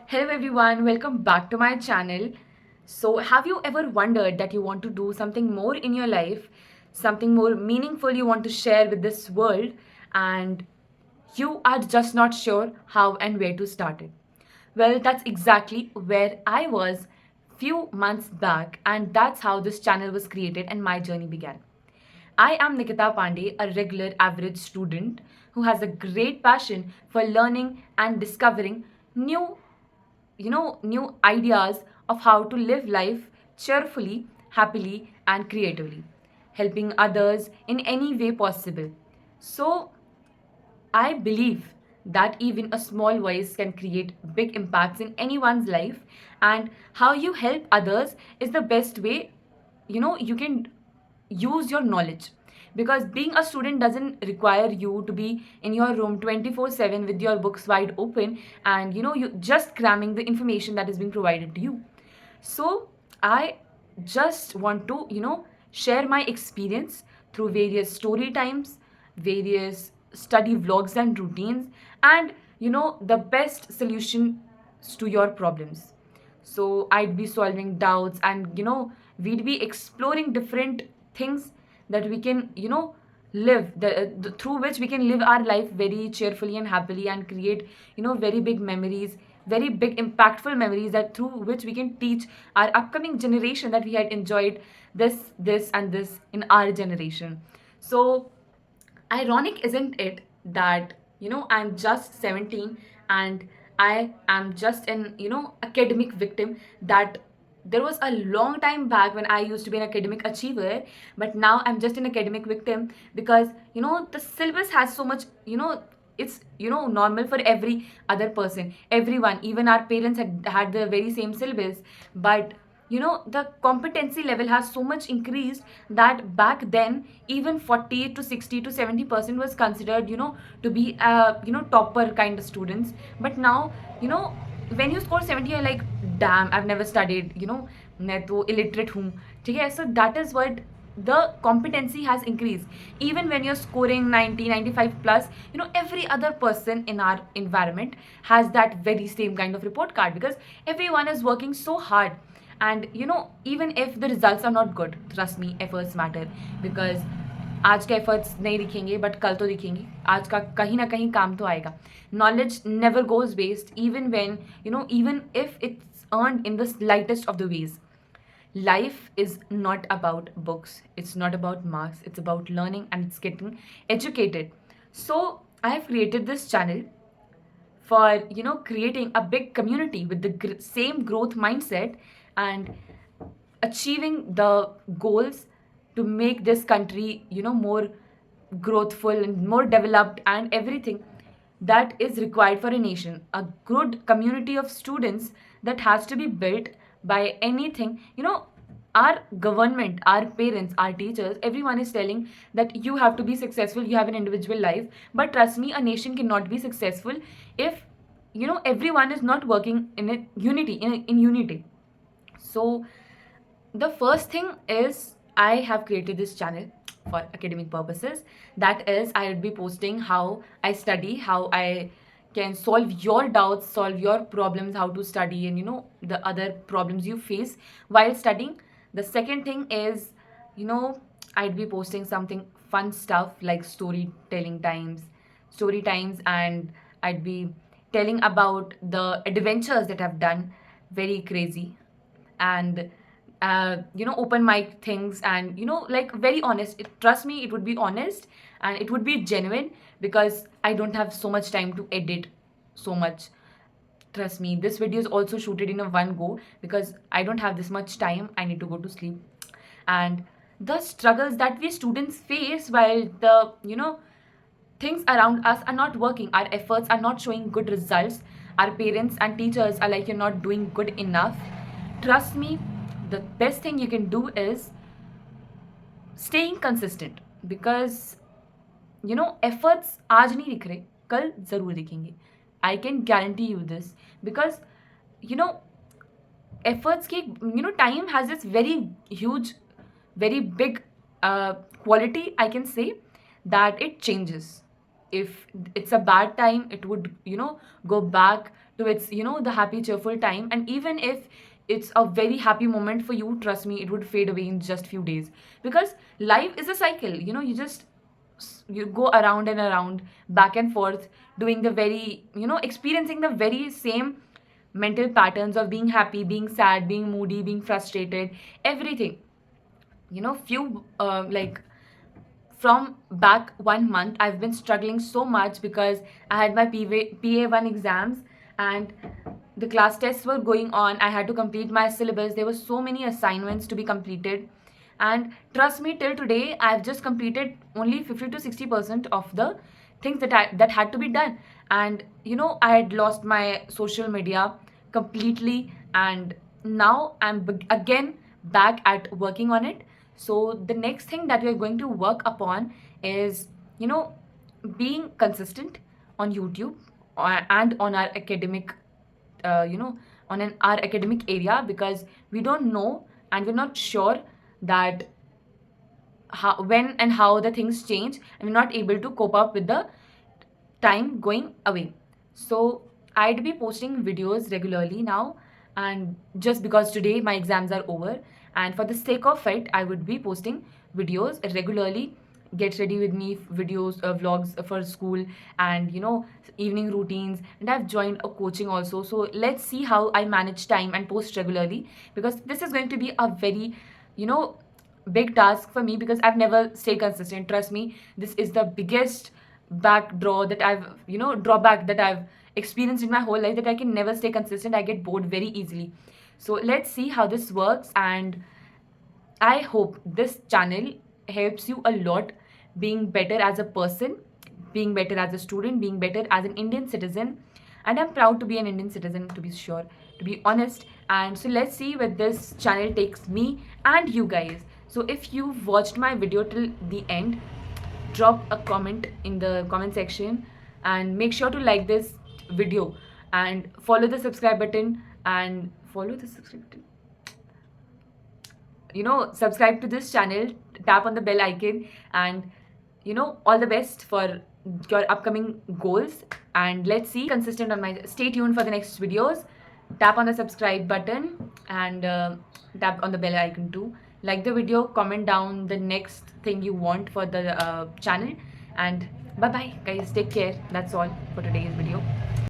Hello everyone, welcome back to my channel. So, have you ever wondered that you want to do something more in your life, something more meaningful you want to share with this world, and you are just not sure how and where to start it? Well, that's exactly where I was few months back, and that's how this channel was created and my journey began. I am Nikita Pandey, a regular average student who has a great passion for learning and discovering new new ideas of how to live life cheerfully, happily, and creatively, helping others in any way possible. So, I believe that even a small voice can create big impacts in anyone's life, and how you help others is the best way you can use your knowledge, because being a student doesn't require you to be in your room 24/7 with your books wide open and you just cramming the information that is being provided to you. So I just want to share my experience through various story times, various study vlogs and routines, and the best solutions to your problems. So I'd be solving doubts, and we'd be exploring different things that we can live through which we can live our life very cheerfully and happily and create very big memories, very big impactful memories, that through which we can teach our upcoming generation that we had enjoyed this and this in our generation. So ironic, isn't it, that I'm just 17 and I am just an academic victim, that there was a long time back when I used to be an academic achiever, but now I'm just an academic victim, because the syllabus has so much, it's normal for every other person, everyone, even our parents had the very same syllabus. But the competency level has so much increased that back then even 40 to 60 to 70% was considered to be topper kind of students. But now you know when you score 70, you're like, damn, I've never studied, मैं तो illiterate हूँ. ठीक है, so that is what the competency has increased. Even when you're scoring 90, 95 plus, every other person in our environment has that very same kind of report card, because everyone is working so hard. And even if the results are not good, trust me, efforts matter, because आज के efforts नहीं दिखेंगे but कल तो दिखेंगे, आज का कहीं ना कहीं काम तो आएगा. Knowledge never goes waste, even when even if it's earned in the slightest of the ways. Life is not about books, it's not about marks, it's about learning and it's getting educated. So I have created this channel for creating a big community with the same growth mindset and achieving the goals to make this country more growthful and more developed, and everything that is required for a nation, a good community of students that has to be built by anything. Our government, our parents, our teachers, everyone is telling that you have to be successful, you have an individual life. But trust me, a nation cannot be successful if everyone is not working in a unity, in unity. So the first thing is, I have created this channel for academic purposes. That is, I'll be posting how I study, how I can solve your doubts, solve your problems, how to study, and the other problems you face while studying. The second thing is, you know I'd be posting something fun stuff like story times, and I'd be telling about the adventures that I've done, very crazy, and open mic things, and like very honest. Trust me, it would be honest and it would be genuine, because I don't have so much time to edit so much. Trust me, this video is also shooted in a one go, because I don't have this much time, I need to go to sleep. And the struggles that we students face while the things around us are not working, our efforts are not showing good results, our parents and teachers are like, you're not doing good enough. Trust me, the best thing you can do is staying consistent, because efforts आज नहीं दिख रहे, कल ज़रूर दिखेंगे. I can guarantee you this, because you know efforts ki time has this very huge, very big quality, I can say, that it changes. If it's a bad time, it would go back to its, the happy cheerful time. And even if it's a very happy moment for you, trust me, it would fade away in just few days, because life is a cycle. You just you go around and around, back and forth, doing the very, experiencing the very same mental patterns of being happy, being sad, being moody, being frustrated, everything. Few like from back 1 month, I've been struggling so much because I had my PA1 exams, and the class tests were going on. I had to complete my syllabus. There were so many assignments to be completed. And trust me, till today, I've just completed only 50 to 60% of the things that had to be done. And I had lost my social media completely, and now I'm again back at working on it. So the next thing that we're going to work upon is, being consistent on YouTube, and on our academic, our academic area, because we don't know and we're not sure that when and how the things change, and we're not able to cope up with the time going away. So I'd be posting videos regularly now, and just because today my exams are over, and for the sake of it, I would be posting videos regularly. Get ready with me videos, vlogs for school, and evening routines. And I've joined a coaching also. So let's see how I manage time and post regularly, because this is going to be a very, you know, big task for me, because I've never stayed consistent. Trust me, this is the biggest drawback that I've experienced in my whole life, that I can never stay consistent. I get bored very easily. So let's see how this works, and I hope this channel helps you a lot, being better as a person, being better as a student, being better as an Indian citizen. And I'm proud to be an Indian citizen, to be sure, to be honest. And so let's see where this channel takes me and you guys. So if you've watched my video till the end, drop a comment in the comment section, and make sure to like this video, and follow the subscribe button, and subscribe to this channel, tap on the bell icon, and all the best for your upcoming goals. And let's see consistent on my, stay tuned for the next videos. Tap on the subscribe button, and tap on the bell icon too. Like the video, comment down the next thing you want for the channel, and bye bye guys, take care. That's all for today's video.